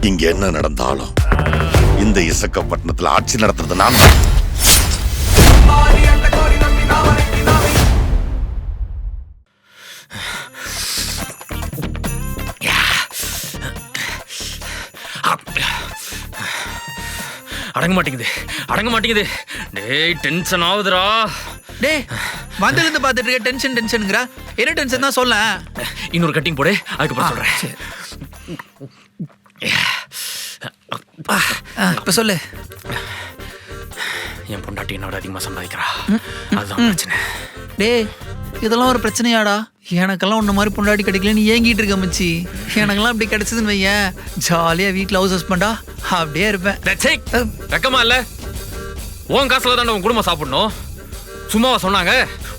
இங்க என்ன நடந்தாலும் இந்த இசக்கப்பட்டினத்துல ஆட்சி நடத்துறது நான். அடங்க மாட்டேங்குது. டேய் டென்ஷன் ஆகுதுடா. டேய் வந்திருந்து பார்த்துட்டு இருக்க டென்ஷனுங்கிற என்ன டென்ஷன் தான் சொல்ல. இன்னொரு கட்டிங் போடு, அதுக்கப்புறம் சொல்றேன். இப்ப சொல்லு. என் பொண்டாட்டி என்னோட அதிகமா சம்பாதிக்கிறா, அதுதான் பிரச்சனை. டேய் இதெல்லாம் ஒரு பிரச்சனையாடா? எனக்கெல்லாம் உன்ன மாதிரி பொண்டாட்டி கிடைக்கல, நீ ஏங்கிட்டு இருக்க மச்சி. எனக்கெல்லாம் அப்படி கிடைச்சதுன்னு வையன், ஜாலியா வீட்டுல ஹவுஸ் ஹஸ்பண்டா அப்படியே இருப்பேன். வெக்கமா இல்ல? உன் காசுல தானே உன் குடும்பம் சாப்பிடணும். சும்மாவா சொன்னாங்க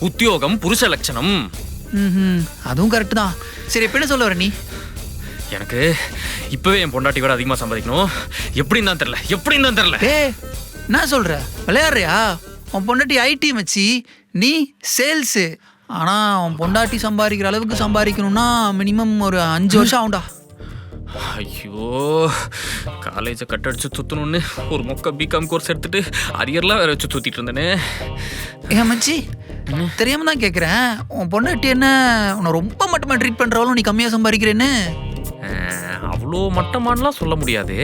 உத்தியோகம் புருஷ லட்சணம்? அதுவும் கரெக்ட் தான். சரி எப்படி சொல்ல வர நீ? எனக்கு இப்பவே என் பொண்டாட்டி விட அதிகமா சம்பாதிக்கணும். எப்படின்னு தான் தெரியல. டேய் என்ன சொல்ற, விளையாடுறியா? உன் பொண்டாட்டி ஐடி மச்சி, நீ சேல்ஸ். ஆனா உன் பொண்டாட்டி சம்பாதிக்கிற அளவுக்கு சம்பாதிக்கணும்னா மினிமம் ஒரு 5 வருஷம் ஆகும்டா. ஐயோ, காலேஜை கட்டடிச்சு சுத்தணும்னு ஒரு மொக்க பிகாம் கோர்ஸ் எடுத்துட்டு அரியர்லாம் வேற வச்சு சுத்திட்டு இருந்தேனே. ஏன் மச்சி தெரியாம தான் கேட்குறேன், உன் பொண்டாட்டி என்ன உன்னை ரொம்ப மட்டமாக ட்ரீட் பண்ணுறாலும் நீ கம்மியாக சம்பாதிக்கிறேன்னு? அவ்வளோ மட்டமானலாம் சொல்ல முடியாது.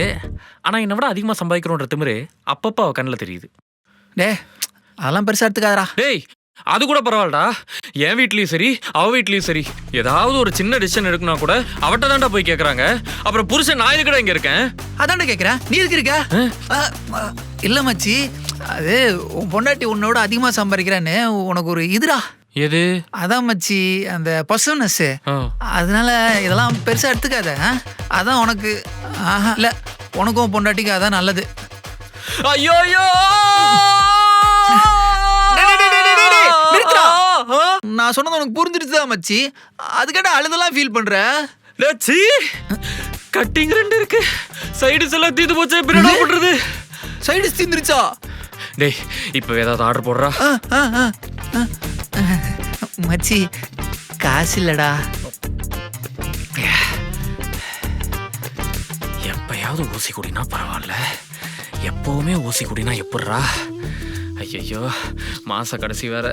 ஆனால் என்னை விட அதிகமாக சம்பாதிக்கிறோன்ற திமிரு அப்பப்போ அவள் கண்ணில் தெரியுது. டே அதெல்லாம் பெருசாக எடுத்துக்காதரா. டேய் அது கூட பரவாயில்லடா. என் வீட்லேயும் சரி அவ வீட்லேயும் சரி ஏதாவது ஒரு சின்ன டிசிஷன் எடுக்கணும்னா கூட அவட்ட தான்டா போய் கேட்குறாங்க. அப்புறம் புருஷன் நான் இதுக்கட இங்கே இருக்கேன். அதான்டா கேட்குறேன், நீ எதுக்கு இருக்க? இல்லை மச்சி, அது உன் பொண்டாட்டி உன்னோட அதிகமாக சம்பாதிக்கிறான்னு உனக்கு ஒரு இதுடா. எது? அதான் மச்சி அந்த பர்சனஸ். அதனால இதெல்லாம் பெருசாக எடுத்துக்காத. அதான் உனக்கு இல்லை, உனக்கும் பொண்டாட்டிக்கு அதான் நல்லது. ஐயோ நான் சொன்னது உனக்கு புரிஞ்சிருச்சுதான் மச்சி, அதுக்கிட்ட அழுதெல்லாம் ஃபீல் பண்ற. கட்டிங் 2 இருக்கு, சைடுஸ் எல்லாம் தீந்து போச்சு. என்ன பண்றது? சைடுஸ் தீந்துருச்சா? டேய் இப்போ ஏதாவது ஆர்டர் போடுறா. மச்சி காசு இல்லடா. எப்பயாவது ஊசி குடினா பரவாயில்ல, எப்பவுமே ஊசி குடினா எப்படிரா? ஐயோ மாச கடைசி வேற,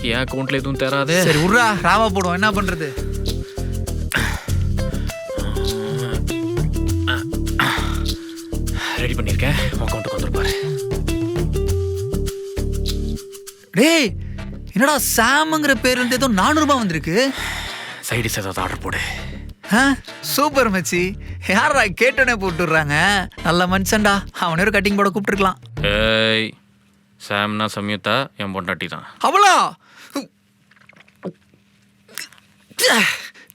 என் அக்கௌண்ட்ல எதுவும் தராது. சரி உர்ரா, ராவா போடுவோம், என்ன பண்றது? ரெடி பண்ணிருக்கேன், அக்கௌண்ட்டுக்கு வந்துருப்பாரு. டேய் என்னடா சாம்ங்கிற பேர்ல இருந்து ஏதோ 400 ரூபாய் வந்திருக்கு. சைடிஸ் ஏதாவது ஆர்டர் போடு. சூப்பர் மச்சி, யாரா கேட்டோன்னே போட்டுடுறாங்க. நல்ல மனுஷன்டா, அவனே ஒரு கட்டிங் போட கூப்பிட்டுருக்கலாம். ஏய் சாம்னா சம்யுக்தா என் பொண்டாட்டி தான். அவளா?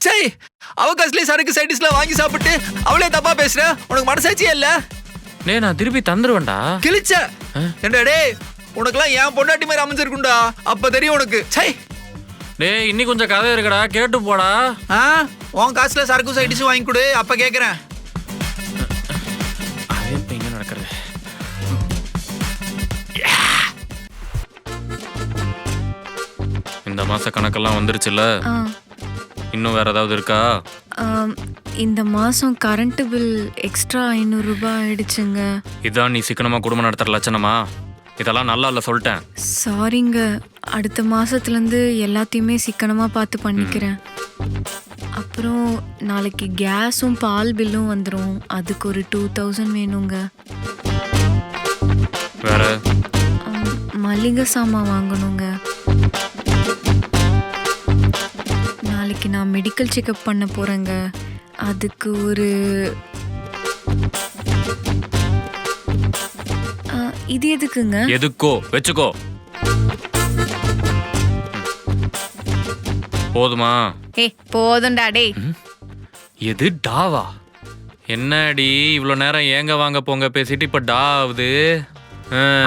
சரி அவ காசுலயே சரக்கு சைடிஸ்ல வாங்கி சாப்பிட்டு அவளே தப்பா பேசுற, உனக்கு மனசாட்சியே இல்ல? நான் திருப்பி தந்துருவேன்டா. கிழிச்ச ஏண்டா டேய், உனக்குலாம் என் பொண்டாட்டி மாதிரி அமைஞ்சிருக்குண்டா, அப்ப தெரியும் உனக்கு. சை டேய் இன்னி கொஞ்சம் கதை இருக்குடா, கேட்டு போடா. உன் காசுல சரக்கு சைடிஸ் வாங்கி கொடு, அப்ப கேக்குறேன். அது இப்ப இங்க நடக்கிறது. இந்த மாச கணக்கெல்லாம் வந்துருச்சுல்ல, இன்னும் வேற ஏதாவது இருக்கா? இந்த மாசம் கரண்ட் பில் எக்ஸ்ட்ரா 500 ரூபாய் ஆயிடுச்சுங்க. இதான் நீ சிக்கனமா குடும்பம் நடத்துற லட்சணமா? இதெல்லாம் நல்லா இல்ல சொல்லிட்டேன். சாரிங்க, அடுத்த மாசத்துலேருந்து எல்லாத்தையுமே சிக்கனமா பார்த்து பண்ணிக்கிறேன். அப்புறம் நாளைக்கு கேஸும் பால் பில்லும் வந்துடும், அதுக்கு ஒரு 2000 வேணுங்க. வேற மளிகை சாமான் வாங்கணுங்க. நாளைக்கு நான் மெடிக்கல் செக்அப் பண்ண போறேங்க, அதுக்கு ஒரு இது எதுக்குங்க? எதுக்கோ வெச்சுக்கோ. போதுமா? போதும்டா. டேய் எது டாவா? என்னடி இவ்வளோ நேரம் ஏங்க வாங்க போங்க பேசிட்டு இப்ப டா ஆகுது?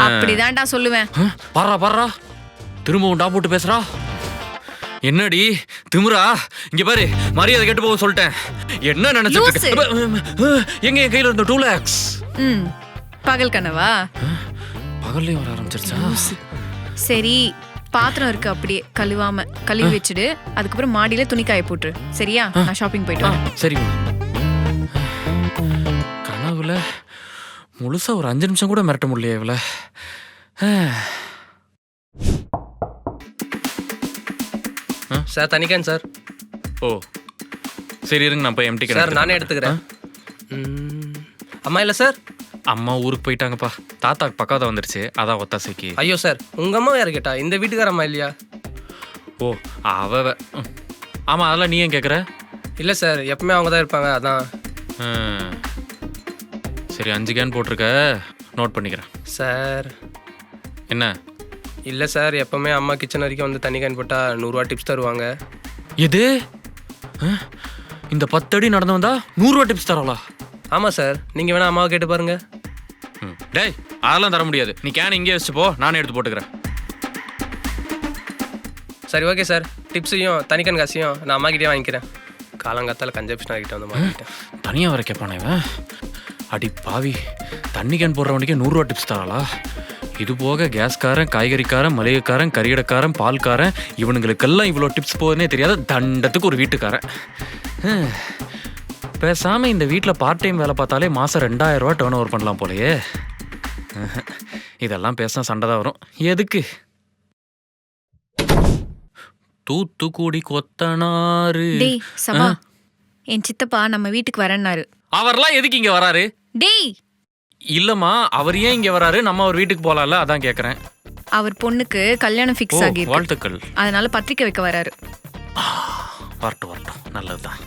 அப்படிதான்டா சொல்லுவேன். பாரா திரும்பவும் டா போட்டு பேசுறா. என்னடி திமுறா? இங்க பாரு, மரியாதை கெட்டு போக சொல்லிட்டேன். என்ன நினைச்சிட்டு எங்க என் கையில இருந்த 2 lakhs? பகல் கனவா? பகல்லையும் வர ஆரம்பிச்சிருச்சா? சரி பாத்திரம் இருக்கு, அப்படியே கழுவாம கழுவி வச்சுடு. அதுக்கப்புறம் மாடியில துணி காய போட்டுரு, சரியா? நான் ஷாப்பிங் போயிட்டு வரேன். சரி கனவுல முழுசா ஒரு 5 நிமிஷம் கூட மிரட்ட முடியல இவள. Sir தனிக்கேன் sir. ஓ சரி இருங்க, நான் போய் எம்டி சார் நானே எடுத்துக்கிறேன். அம்மா இல்லை சார்? அம்மா ஊருக்கு போயிட்டாங்கப்பா. தாத்தாக்கு பக்காவதா வந்துருச்சு, அதான் ஒத்தாசைக்கு. ஐயோ சார், உங்கள் அம்மா யார் கேட்டா? இந்த வீட்டுக்கார அம்மா இல்லையா? ஓ ஆமாம், அதெல்லாம் நீ ஏன் கேட்குற? இல்லை சார், எப்பவுமே அவங்க தான் இருப்பாங்க, அதான். சரி 5 கேன் போட்டிருக்க, நோட் பண்ணிக்கிறேன். சார் என்ன? இல்லை சார், எப்பவுமே அம்மா கிச்சன் வரைக்கும் வந்து தண்ணி கேன் போட்டால் 100 ரூபா டிப்ஸ் தருவாங்க. எது? இந்த 10 அடி நடந்து வந்தா 100 ரூபா டிப்ஸ் தரவளா? ஆமாம் சார், நீங்கள் வேணா அம்மாவை கேட்டு பாருங்க. டேய் அதெல்லாம் தர முடியாது, நீ கேன் இங்கே வச்சுட்டு போ, நானே எடுத்து போட்டுக்கிறேன். சரி ஓகே சார், டிப்ஸையும் தனிக்கன் காசையும் நான் அம்மாக்கிட்டே வாங்கிக்கிறேன். காலங்காத்தால் கஞ்சப்ஷன் ஆகிட்ட வந்து வாங்கிட்டேன். தனியாக வர கேட்பானே இவன். அடி பாவி, தண்ணி கேன் போடுறவனுக்கே 100 ரூபா டிப்ஸ் தராளா? இது போக கேஸ்காரன், காய்கறிக்காரன், மளிகைக்காரன், கறிகடைக்காரன், பால்காரன், இவனுங்களுக்கெல்லாம் இவ்வளோ டிப்ஸ் போகுதுன்னே தெரியாத தண்டத்துக்கு ஒரு வீட்டுக்காரன். பேசாமல் இந்த வீட்டில் பார்ட் டைம் வேலை பார்த்தாலே மாதம் 2000 ரூபா டேர்ன் ஓவர் பண்ணலாம் போலையே. இதெல்லாம் பேசினா சண்டை தான் வரும். எதுக்கு? தூத்துக்குடி கொத்தனாரு. டேய் சபா, என் சித்தப்பா நம்ம வீட்டுக்கு வரேன்னாரு. அவர்லாம் எதுக்கு இங்கே வராரு? டேய் இல்லம்மா, அவர் ஏன் இங்கே வராரு? நம்ம அவர் வீட்டுக்கு போகலாம்ல, அதான் கேட்குறேன். அவர் பொண்ணுக்கு கல்யாணம் ஃபிக்ஸ் ஆகி வாழ்த்துக்கள். அதனால பத்திரிக்கை வைக்க வராரு. வரட்டும் வரட்டும், நல்லதுதான்.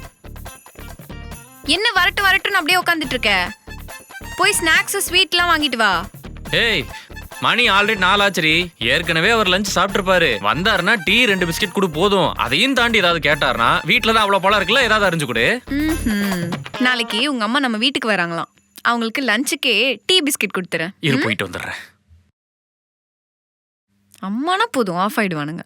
என்ன வரட்டும்னு அப்படியே உட்காந்துட்டு இருக்க? போய் ஸ்நாக்ஸ் ஸ்வீட்லாம் வாங்கிட்டு வா. ஏய் மணி ஆல்ரெடி 4 ஆச்சுரி. ஏற்கனவே அவர் லஞ்ச் சாப்பிட்டுருப்பாரு. வந்தாருன்னா டீ 2 பிஸ்கெட் கொடு போதும். அதையும் தாண்டி ஏதாவது கேட்டாருன்னா வீட்டில் தான் அவ்வளோ பழம் இருக்குல்ல, ஏதாவது அறிஞ்சு கொடு. நாளைக்கு உங்க அம்மா நம்ம வீட்டுக்கு வராங்களாம். அவங்களுக்கு லஞ்சுக்கே டீ பிஸ்கெட் கொடுத்துறேன். இரு போயிட்டு வந்துடுறேன். அம்மானா போதும் ஆஃப் ஆயிடுவானுங்க.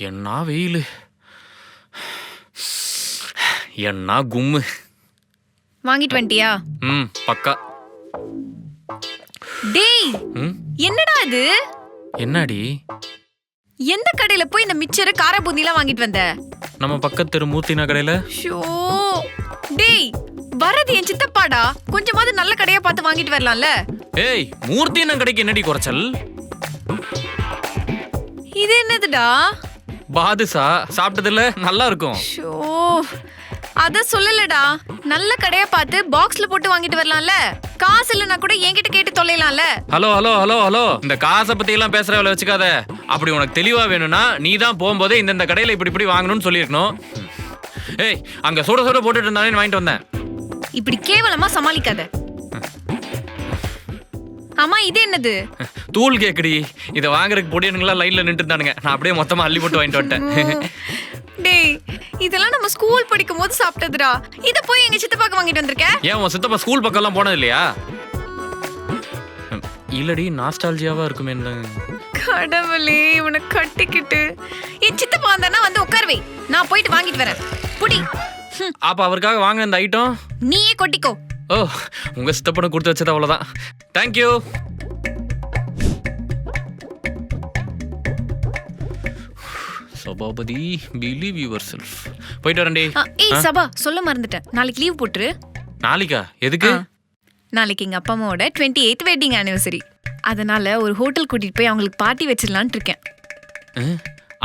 என்ன வெயில், என்ன கும்மு. வாங்கிட்டு வந்துட்டியா? பக்கா. டேய் என்னடா இது? என்னடி? எந்த கடையில போய் இந்த மிச்சர் கார பூந்திலாம் வாங்கிட்டு வந்த? நம்ம பக்கத்து மூர்த்தினா கடையில. ஷோ டேய், வரது என் சித்தப்பாடா, கொஞ்சமாவது நல்ல கடையா பார்த்து வாங்கிட்டு வரலாம்ல. ஏய் மூர்த்தினா கடைக்கு என்னடி குறைச்சல்? இது என்னதுடா? பாதுஷா சாப்பிட்டதில்ல, நல்லா இருக்கும். ஷோ அத சொல்லலடா, நல்ல கடையா பார்த்து பாக்ஸ்ல போட்டு வாங்கிட்டு வரலாம்ல. காசு இல்லனா கூட என்கிட்ட கேட்டு தொலைலாம்ல. ஹலோ ஹலோ ஹலோ ஹலோ, இந்த காசை பத்தி எல்லாம் பேசுறவளை வச்சுக்காத. அப்படி உனக்கு தெளிவா வேணும்னா நீ தான் போகும்போது இந்த கடையில இப்படி வாங்கணும்னு சொல்லியிருக்கணும். ஏய் அங்க சுட சுட போட்டுட்டு இருந்தானே வாங்கிட்டு வந்தேன். இப்படி கேவலமா சமாளிக்காத. ஆமா இது என்னது? தூள் கேக்குடி. இதை வாங்குறதுக்கு பொடியனுங்களா லைன்ல நின்று இருந்தானுங்க. நான் அப்படியே மொத்தமா அள்ளி போட்டு வாங்கிட்டு வந்துட்டேன். டேய் இதெல்லாம் நம்ம ஸ்கூல் படிக்கும் போது சாப்பிட்டதுடா. இத போய் எங்க சித்தப்பாக்கு வாங்கிட்டு வந்திருக்க? ஏன் உன் சித்தப்பா ஸ்கூல் பக்கம் எல்லாம் போனது இல்லையா? இல்லடி, நாஸ்டால்ஜியாவா இருக்குமே. கடவுளே, இவனை கட்டிக்கிட்டு என் சித்தப்பா வந்தானா வந்து உட்கார்வை, நான் போயிட்டு வாங்கிட்டு வரேன். புடி. அப்ப அவருக்காக வாங்க இந்த ஐட்டம் நீயே கொட்டிக்கோ. ஓ, உங்க சித்தப்பனை கொடுத்து வச்சது அவ்வளவுதான். Thank you. Sabapathi, believe yourself. போயிட்டு வரேன்டி. ஏய் சபா, சொல்ல மறந்துட்டேன், நாளைக்கு லீவ் போட்டுரு. நாளைக்கா? எதுக்கு? நாளைக்கு எங்க அப்பா அம்மாவோட 28th வெட்டிங் ஆனிவர்சரி. அதனால ஒரு ஹோட்டல் கூட்டிட்டு போய் அவங்களுக்கு பார்ட்டி வச்சிடலான்னு இருக்கேன்.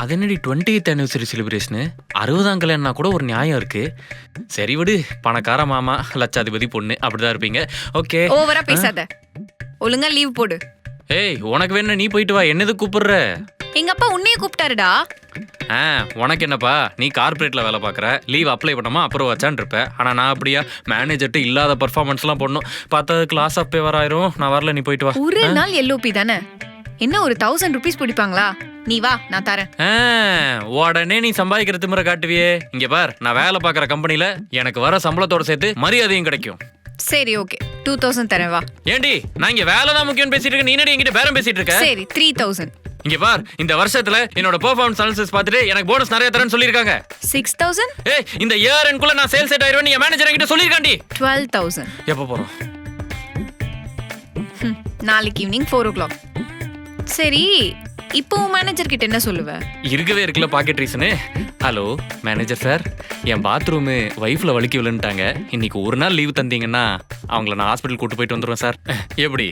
அது என்னடி 20th anniversary செலிப்ரேஷனு? 60ஆம் கல்யாணம்னா கூட ஒரு நியாயம் இருக்கு. சரி விடு, பணக்கார மாமா, லட்சாதிபதி பொண்ணு, அப்படிதான் இருப்பீங்க. ஓகே, ஓவரா பேசாத, ஒழுங்கா லீவ் போடு. ஏய் உனக்கு வேணா நீ போயிட்டு வா, என்னது கூப்பிடுற? எங்க அப்பா உன்னையே கூப்பிட்டாருடா. உனக்கு என்னப்பா, நீ கார்பரேட்ல வேலை பார்க்குற, லீவ் அப்ளை பண்ணாம அப்புறம் வச்சான் இருப்ப. ஆனால் நான் அப்படியா, மேனேஜர்ட்டு இல்லாத பர்ஃபார்மன்ஸ்லாம் பண்ணணும். பார்த்ததுக்கு லாஸ் ஆஃப் பே ஆயிரும். நான் வரல, நீ போயிட்டு வா. ஒரு நாள் எல்ஓபி தானே, என்ன ஒரு 1000 rupees பிடிப்பாங்களா? நீ வா, நான் தரேன். உடனே நீ சம்பாதிக்கிற திமிரை காட்டுவியே. இங்க பார், நான் வேலை பார்க்குற கம்பெனில எனக்கு வர சம்பளத்தோட சேர்த்து மரியாதையும் கிடைக்கும். சரி ஓகே, 2000 தரேன் வா. ஏண்டி, நான் இங்க வேலை தான் முக்கியம் பேசிட்டு இருக்கேன், நீ என்னடி என்கிட்ட பேரம் பேசிட்டு இருக்க? சரி 3000. இங்க பார், இந்த வருஷத்துல என்னோட பெர்ஃபார்மன்ஸ் அனாலிசிஸ் பார்த்துட்டு எனக்கு போனஸ் நிறைய தரேன்னு சொல்லிருக்காங்க. 6000. ஏய் இந்த இயர் எண்ட்குள்ள நான் சேல்ஸ் செட் ஆயிடுவேன், நீ மேனேஜர் என்கிட்ட சொல்லிருக்காண்டி. 12000. எப்போ போறோம்? நாளைக்கு ஈவினிங் 4 o'clock. சரி இப்போ மேனேஜர் கிட்ட என்ன சொல்லுவ? இருக்கவே இருக்குல்ல pocket reason. Hello manager sir, என் பாத்ரூமு வைஃப்ல வலிக்கி விழுந்துட்டாங்க. இன்னைக்கு ஒரு நாள் லீவ் தந்தீங்கன்னா அவங்கள நான் ஹாஸ்பிட்டல் கூட்டு போயிட்டு வந்துடுவேன் சார். எப்படி?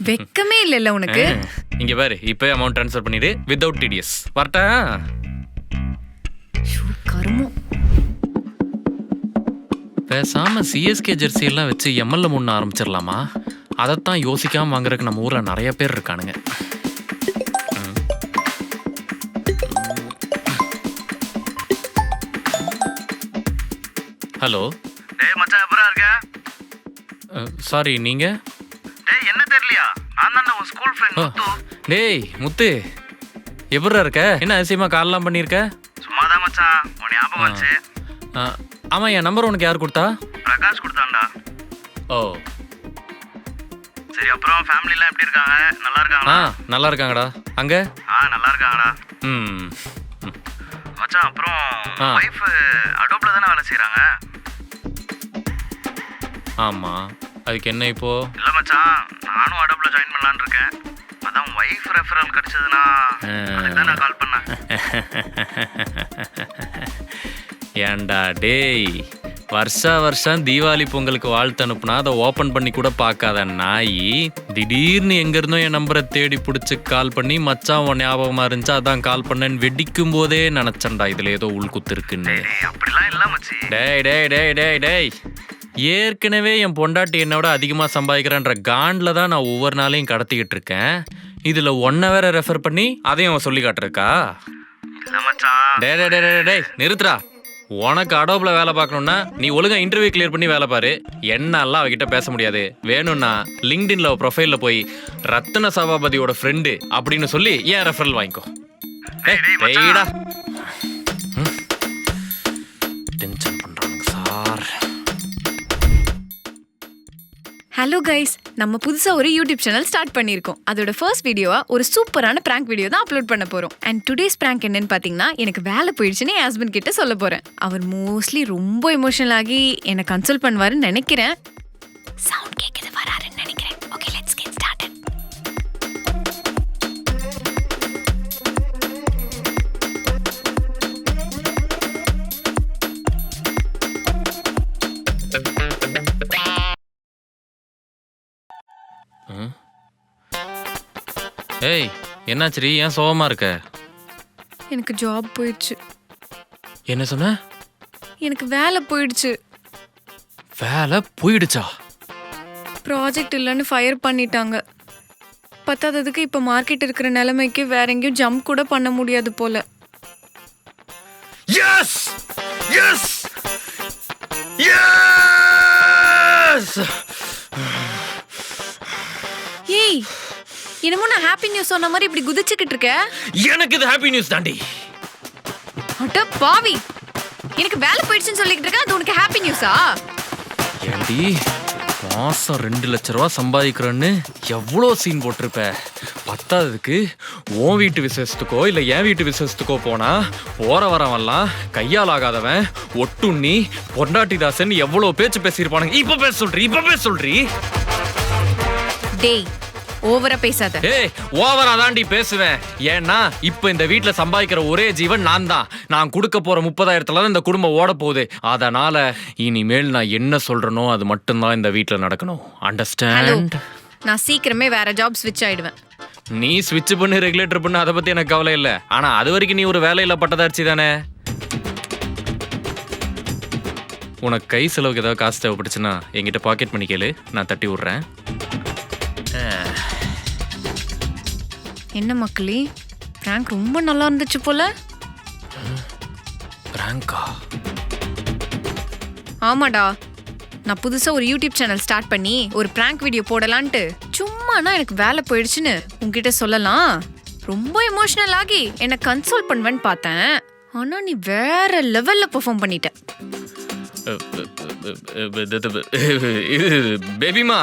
வெக்கமே இல்லைல்ல உனக்கு? இங்க பாரு, இப்போ அமௌண்ட் ட்ரான்ஸ்ஃபர் பண்ணிடு வித்தவுட் டிடிஎஸ். வரட்டா? கருமம். பேசாம சிஎஸ்கே ஜெர்சி எல்லாம் வச்சு எம்எல்ஏ முன்ன ஆரம்பிச்சிடலாமா? அதைத்தான் யோசிக்காம வாங்குறதுக்கு நம்ம ஊர்ல நிறைய பேர் இருக்கானுங்க. ஹலோ. டேய் மச்சான், எப்பரா இருக்க? சாரி, நீங்க? டேய் என்ன தெரியலையா? நான் தான் உன் ஸ்கூல் ஃப்ரெண்ட் முத்து. டேய் முத்து, எப்படிடா இருக்க? என்ன அதிசயமா கால்லாம் பண்ணியிருக்க? சும்மாதான் மச்சான், உன் ஞாபகம் வச்சு. ஆமா, என் நம்பர் உனக்கு யார் கொடுத்தா? பிரகாஷ் கொடுத்தான்டா. ஓ சரி, அப்புறம் ஃபேமிலிலாம் எப்படி இருக்காங்க? நல்லா இருக்காங்களா? நல்லா இருக்காங்கடா. அங்க? நல்லா இருக்காங்கடா. ம். மச்சான், அப்புறம் வைஃப் அடோப்ல தானே வேலை செய்றாங்க? ஆமா, அதுக்கு என்ன இப்போ? இல்ல மச்சான், நானும் அடோப்ல ஜாயின் பண்ணலாம்னு இருக்கேன். அதான் வைஃப் ரெஃபரல் கிடைச்சதுன்னா அதுதான் நான் கால் பண்ணேன். ஏண்டா டேய், வருஷம் தீபாவளி பொங்கலுக்கு வாழ்த்து அனுப்புனா அதை ஓப்பன் பண்ணி கூட பார்க்காத நாய், திடீர்னு எங்கேருந்தோ என் நம்பரை தேடி பிடிச்சி கால் பண்ணி மச்சான் உன் ஞாபகமாக இருந்துச்சு அதான் கால் பண்ணேன்னு வெடிக்கும் போதே நினச்சேன்டா இதில் ஏதோ உள்குத்து இருக்குன்னு. அப்படிலாம் இல்ல மச்சி. டேய் டேய் டேய் டேய் டேய், ஏற்கனவே என் பொண்டாட்டி என்னோட அதிகமாக சம்பாதிக்கிறேன்ற காண்டில் தான் நான் ஒவ்வொரு நாளையும் கடத்திக்கிட்டு இருக்கேன். இதில் 1 வேற ரெஃபர் பண்ணி அதையும் அவன் சொல்லி காட்டுருக்கா? இல்ல மச்சான். டே டே டே டே டேய் நிறுத்துறா. உனக்கு அடோப்ல வேலை பார்க்கணும்னா நீ ஒழுங்கா இன்டர்வியூ கிளியர் பண்ணி வேலை பாரு. என்னெல்லாம் அவகிட்ட பேச முடியாது. வேணும்னா லிங்க்டின்ல ப்ரொஃபைல்ல போய் ரத்ன சபாபதியோட ஃப்ரெண்டு அப்படின்னு சொல்லி ஏன் ரெஃபரல் வாங்கிக்கோ. டேய்டா, டென்ஷன் பண்றானுங்க சார். ஹலோ கைஸ், நம்ம புதுசாக ஒரு யூடியூப் சேனல் ஸ்டார்ட் பண்ணியிருக்கோம். அதோட ஃபர்ஸ்ட் வீடியோவா ஒரு சூப்பரான பிராங்க் வீடியோ தான் அப்லோட் பண்ண போகிறோம். அண்ட் டுடேஸ் பிராங்க் என்னன்னு பார்த்தீங்கன்னா, எனக்கு வேலை போயிடுச்சுன்னு என் ஹஸ்பண்ட் கிட்ட சொல்ல போகிறேன். அவர் மோஸ்ட்லி ரொம்ப எமோஷனல் ஆகி என்னை கன்சல்ட் பண்ணுவாருன்னு நினைக்கிறேன். சவுண்ட் கேட்குது, வராருன்னு நினைக்கிறேன். Okay, let's get started. ஏய், என்னாச்சுரி? ஏன் சோகமா இருக்க? எனக்கு ஜாப் போயிடுச்சு. என்ன சொன்ன? எனக்கு வேலை போயிடுச்சு. வேலை போயிடுச்சா? ப்ராஜெக்ட் இல்லைன்னு ஃபயர் பண்ணிட்டாங்க. பத்தாததுக்கு இப்போ மார்க்கெட் இருக்கிற நிலைமைக்கு வேற எங்கேயும் ஜம்ப் கூட பண்ண முடியாது போல. Yes yes yes. ஏய், என்னமோ நான் ஹாப்பி நியூஸ் சொன்ன மாதிரி இப்படி குதிச்சுக்கிட்டு இருக்க. எனக்கு இது ஹாப்பி நியூஸ் தாண்டி. அட பாவி, எனக்கு வேலை போயிடுச்சுன்னு சொல்லிக்கிட்டு இருக்க, அது உனக்கு ஹாப்பி நியூஸா? ஏண்டி, மாசம் 2 லட்ச ரூபா சம்பாதிக்கிறேன்னு எவ்வளோ சீன் போட்டிருப்ப. பத்தாததுக்கு உன் வீட்டு விசேஷத்துக்கோ இல்லை என் வீட்டு விசேஷத்துக்கோ போனா போற வரவெல்லாம் கையால் ஆகாதவன் ஒட்டுண்ணி பொண்டாட்டிதாசன் எவ்வளோ பேச்சு பேசியிருப்பானுங்க. இப்ப பேச சொல்றீ. டேய், ஓவரா பேசாத. ஏய், ஓவரா தாண்டி பேசுவேன். ஏன்னா இப்ப இந்த வீட்டுல சம்பாதிக்கிற ஒரே ஜீவன் நான் தான். நான் கொடுக்க போற 30,000த்துல தான் இந்த குடும்பம் ஓட போகுது. அதனால இனிமேல் நான் என்ன சொல்றனோ அது மட்டும்தான் இந்த வீட்டுல நடக்கணும். அண்டர்ஸ்டாண்ட்? நான் சீக்கிரமே வேற ஜாப் ஸ்விட்ச் ஆயிடுவேன். நீ ஸ்விட்ச் பண்ணி ரெகுலேட்டர் பண்ண அதை பத்தி எனக்கு கவலை இல்லை. ஆனா அது வரைக்கும் நீ ஒரு வேலையில பட்டதாச்சு தானே. உனக்கு கை செலவுக்கு ஏதாவது காசு தேவைப்பட்டுச்சுன்னா என்கிட்ட பாக்கெட் பண்ணி கேளு, நான் தட்டி விடுறேன். என்ன மக்களே, பிராங்க் ரொம்ப நல்லா இருந்துச்சு போல. பிராங்கா? ஆமாடா, நான் புதுசா ஒரு யூடியூப் சேனல் ஸ்டார்ட் பண்ணி ஒரு பிராங்க் வீடியோ போடலான்ட்டு சும்மானா எனக்கு வேலை போயிடுச்சுன்னு உன்கிட்ட சொல்லலாம் ரொம்ப எமோஷனல் ஆகி என்னை கன்சோல் பண்ணுவேன்னு பார்த்தேன். ஆனா நீ வேற லெவல்ல பெர்ஃபார்ம் பண்ணிட்ட. பேபிமா,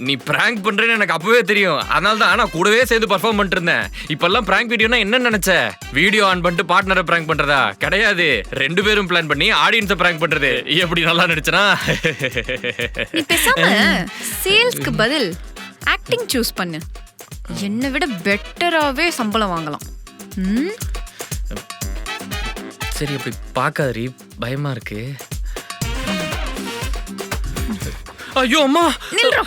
நீ பிராங்க் பண்றேன்னு எனக்கு அப்பவே தெரியும். அதனால தான் நான் கூடவே சேர்ந்து பர்ஃபார்ம் பண்ணிட்டு இருந்தேன். இப்பெல்லாம் பிராங்க் வீடியோனா என்ன நினைச்ச? வீடியோ ஆன் பண்ணிட்டு பார்ட்னரை பிராங்க் பண்றதா? கிடையாது, 2 பேரும் பிளான் பண்ணி ஆடியன்ஸை பிராங்க் பண்றது. எப்படி நல்லா நடிச்சனா? நீ பேசாம சேல்ஸ்க்கு பதில் ஆக்டிங் சூஸ் பண்ணு. என்னை விட பெட்டராகவே சம்பளம் வாங்கலாம். ம், சரி அப்படி பார்க்காதரி, பயமா இருக்கு. ஐயோ அம்மா, நில்றா.